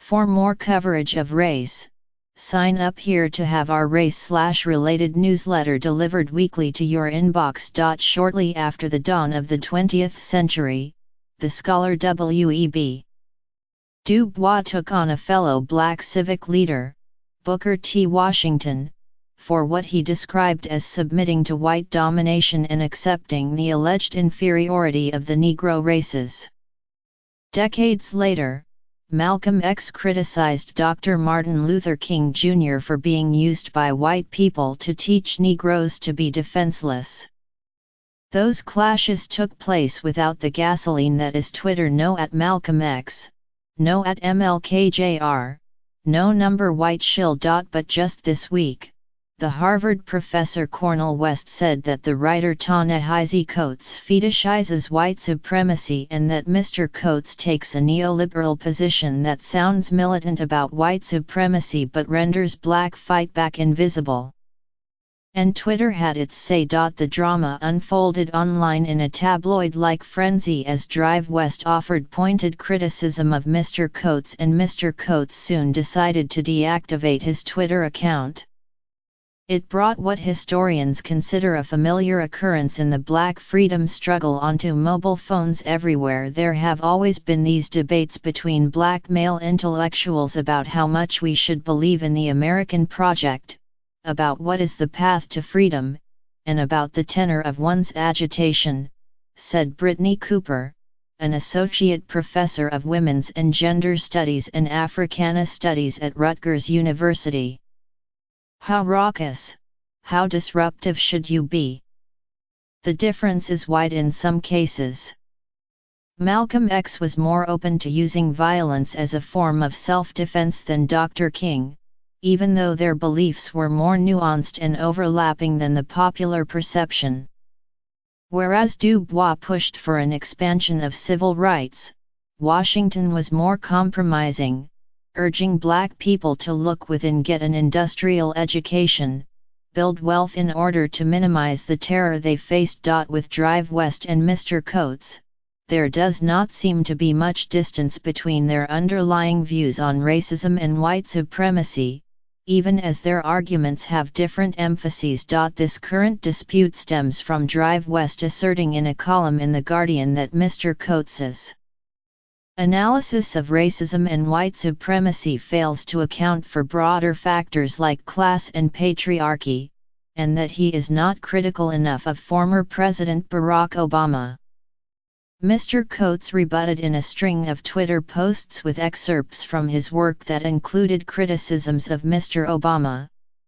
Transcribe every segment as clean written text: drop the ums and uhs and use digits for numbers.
For more coverage of race, sign up here to have our race/related newsletter delivered weekly to your inbox. Shortly after the dawn of the 20th century, the scholar W.E.B. Du Bois took on a fellow black civic leader, Booker T. Washington, for what he described as submitting to white domination and accepting the alleged inferiority of the Negro races. Decades later, Malcolm X criticized Dr. Martin Luther King Jr. for being used by white people to teach Negroes to be defenseless. Those clashes took place without the gasoline that is Twitter. No at Malcolm X, no at MLKJR, no number white shill. But just this week, the Harvard professor Cornel West said that the writer Ta-Nehisi Coates fetishizes white supremacy and that Mr. Coates takes a neoliberal position that sounds militant about white supremacy but renders black fightback invisible. And Twitter had its say. The drama unfolded online in a tabloid-like frenzy as Drive West offered pointed criticism of Mr. Coates, and Mr. Coates soon decided to deactivate his Twitter account. It brought what historians consider a familiar occurrence in the black freedom struggle onto mobile phones everywhere. There have always been these debates between black male intellectuals about how much we should believe in the American project, about what is the path to freedom, and about the tenor of one's agitation, said Brittany Cooper, an associate professor of women's and gender studies and Africana studies at Rutgers University. How raucous, how disruptive should you be? The difference is wide in some cases. Malcolm X was more open to using violence as a form of self-defense than Dr. King, even though their beliefs were more nuanced and overlapping than the popular perception. Whereas Du Bois pushed for an expansion of civil rights, Washington was more compromising, urging black people to look within, get an industrial education, build wealth in order to minimize the terror they faced. With Drive West and Mr. Coates, there does not seem to be much distance between their underlying views on racism and white supremacy, even as their arguments have different emphases. This current dispute stems from Drive West asserting in a column in The Guardian that Mr. Coates's analysis of racism and white supremacy fails to account for broader factors like class and patriarchy, and that he is not critical enough of former President Barack Obama. Mr. Coates rebutted in a string of Twitter posts with excerpts from his work that included criticisms of Mr. Obama,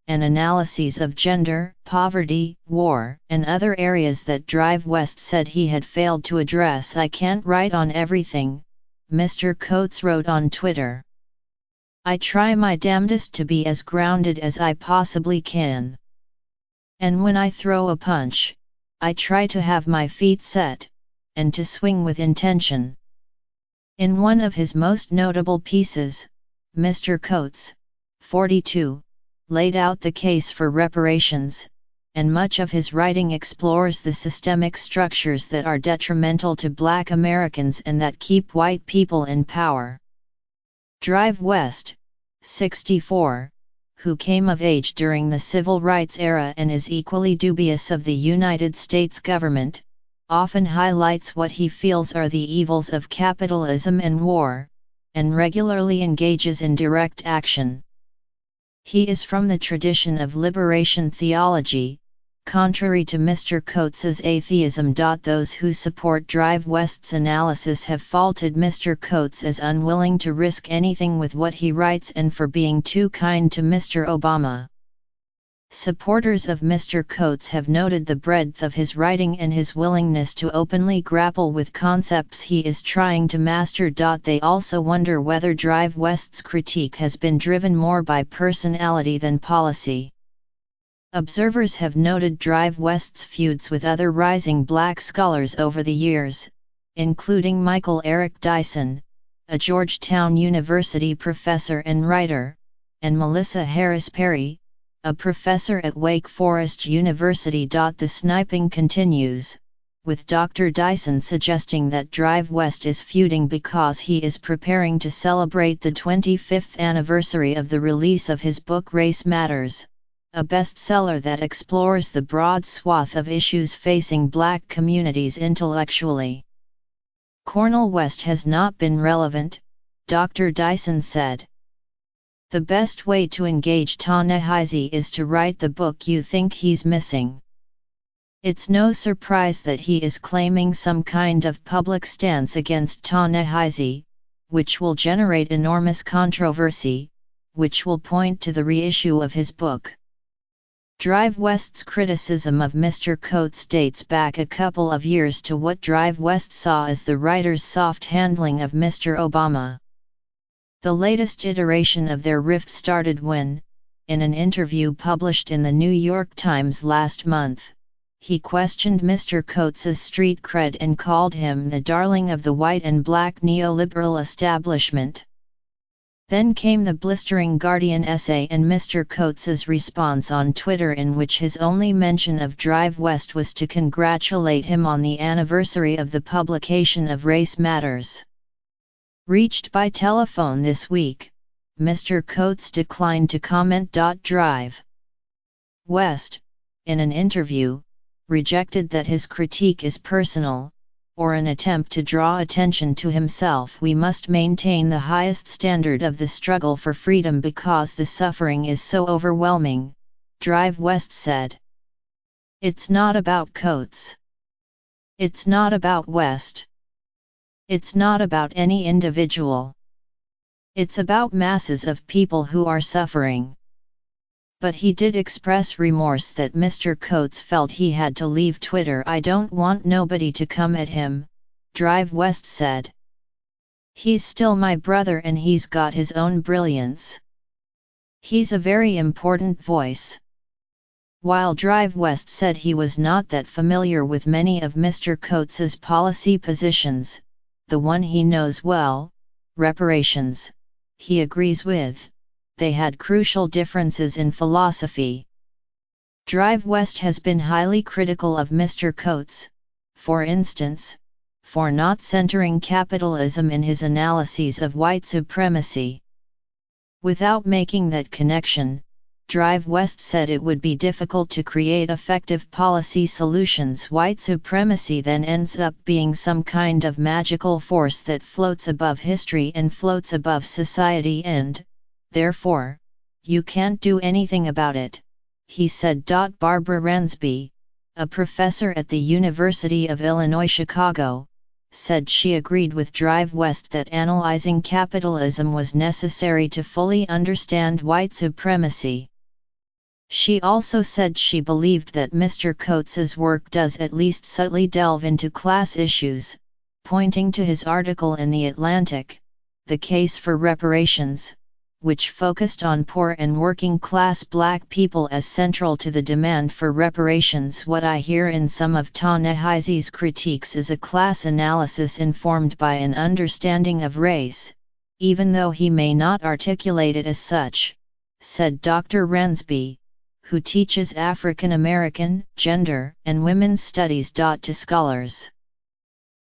and analyses of gender, poverty, war, and other areas that Drive West said he had failed to address. I can't write on everything, Mr. Coates wrote on Twitter. I try my damnedest to be as grounded as I possibly can. And when I throw a punch, I try to have my feet set, and to swing with intention. In one of his most notable pieces, Mr. Coates, 42, laid out the case for reparations, and much of his writing explores the systemic structures that are detrimental to black Americans and that keep white people in power. Drive West, 64, who came of age during the Civil Rights era and is equally dubious of the United States government, often highlights what he feels are the evils of capitalism and war, and regularly engages in direct action. He is from the tradition of liberation theology, contrary to Mr. Coates's atheism. Those who support Drive West's analysis have faulted Mr. Coates as unwilling to risk anything with what he writes and for being too kind to Mr. Obama. Supporters of Mr. Coates have noted the breadth of his writing and his willingness to openly grapple with concepts he is trying to master. They also wonder whether Drive West's critique has been driven more by personality than policy. Observers have noted Drive West's feuds with other rising black scholars over the years, including Michael Eric Dyson, a Georgetown University professor and writer, and Melissa Harris Perry, a professor at Wake Forest University. The sniping continues, with Dr. Dyson suggesting that Drive West is feuding because he is preparing to celebrate the 25th anniversary of the release of his book Race Matters, a bestseller that explores the broad swath of issues facing Black communities intellectually. Cornel West has not been relevant, Dr. Dyson said. The best way to engage Ta-Nehisi is to write the book you think he's missing. It's no surprise that he is claiming some kind of public stance against Ta-Nehisi, which will generate enormous controversy, which will point to the reissue of his book. Drive West's criticism of Mr. Coates dates back a couple of years to what Drive West saw as the writer's soft handling of Mr. Obama. The latest iteration of their rift started when, in an interview published in the New York Times last month, he questioned Mr. Coates's street cred and called him the darling of the white and black neoliberal establishment. Then came the blistering Guardian essay and Mr. Coates's response on Twitter, in which his only mention of Drive West was to congratulate him on the anniversary of the publication of Race Matters. Reached by telephone this week, Mr. Coates declined to comment. Drive West, in an interview, rejected that his critique is personal, or an attempt to draw attention to himself. We must maintain the highest standard of the struggle for freedom because the suffering is so overwhelming, Drive West said. It's not about Coates. It's not about West. It's not about any individual. It's about masses of people who are suffering. But he did express remorse that Mr. Coates felt he had to leave Twitter. I don't want nobody to come at him, Drive West said. He's still my brother and he's got his own brilliance. He's a very important voice. While Drive West said he was not that familiar with many of Mr. Coates's policy positions, the one he knows well, reparations, he agrees with. They had crucial differences in philosophy. Drive West has been highly critical of Mr. Coates, for instance, for not centering capitalism in his analyses of white supremacy. Without making that connection, Drive West said it would be difficult to create effective policy solutions. White supremacy then ends up being some kind of magical force that floats above history and floats above society and, therefore, you can't do anything about it, he said. Barbara Ransby, a professor at the University of Illinois Chicago, said she agreed with Drive West that analyzing capitalism was necessary to fully understand white supremacy. She also said she believed that Mr. Coates's work does at least subtly delve into class issues, pointing to his article in The Atlantic, The Case for Reparations, which focused on poor and working-class Black people as central to the demand for reparations. What I hear in some of Ta-Nehisi's critiques is a class analysis informed by an understanding of race, even though he may not articulate it as such, said Dr. Ransby, who teaches African American, gender, and women's studies. To scholars,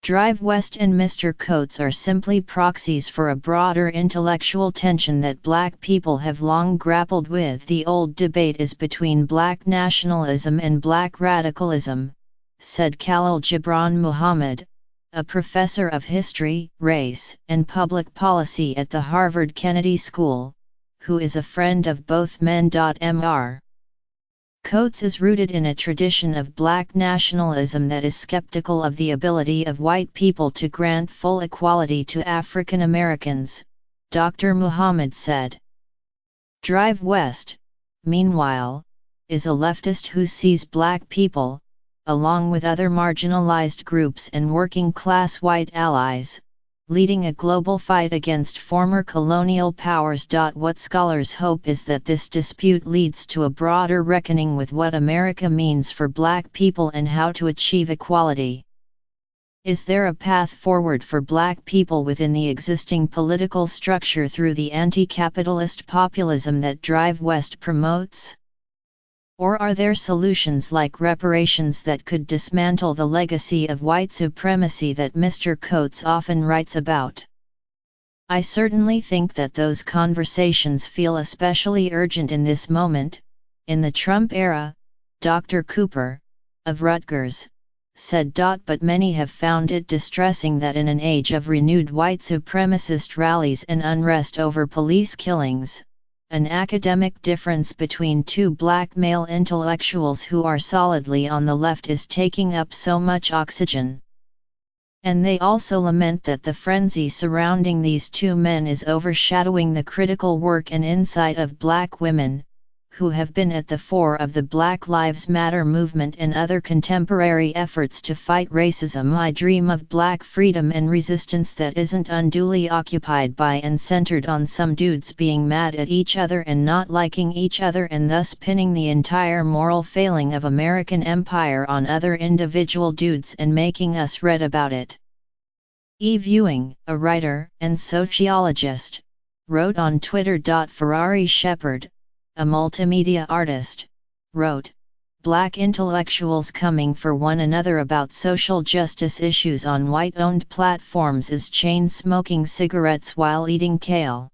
Drive West and Mr. Coates are simply proxies for a broader intellectual tension that Black people have long grappled with. The old debate is between Black nationalism and Black radicalism, said Khalil Gibran Muhammad, a professor of history, race, and public policy at the Harvard Kennedy School, who is a friend of both men. Mr. Coates is rooted in a tradition of Black nationalism that is skeptical of the ability of white people to grant full equality to African Americans, Dr. Muhammad said. Drive West, meanwhile, is a leftist who sees Black people, along with other marginalized groups and working-class white allies, leading a global fight against former colonial powers. What scholars hope is that this dispute leads to a broader reckoning with what America means for Black people and how to achieve equality. Is there a path forward for Black people within the existing political structure through the anti-capitalist populism that Drive West promotes? Or are there solutions like reparations that could dismantle the legacy of white supremacy that Mr. Coates often writes about? I certainly think that those conversations feel especially urgent in this moment. In the Trump era, Dr. Cooper, of Rutgers, said. But many have found it distressing that in an age of renewed white supremacist rallies and unrest over police killings, an academic difference between two black male intellectuals who are solidly on the left is taking up so much oxygen. And they also lament that the frenzy surrounding these two men is overshadowing the critical work and insight of black women, who have been at the fore of the Black Lives Matter movement and other contemporary efforts to fight racism. I dream of black freedom and resistance that isn't unduly occupied by and centered on some dudes being mad at each other and not liking each other and thus pinning the entire moral failing of American empire on other individual dudes and making us read about it. Eve Ewing, a writer and sociologist, wrote on Twitter. Ferrari Shepherd, a multimedia artist, wrote, "Black intellectuals coming for one another about social justice issues on white-owned platforms is chain-smoking cigarettes while eating kale."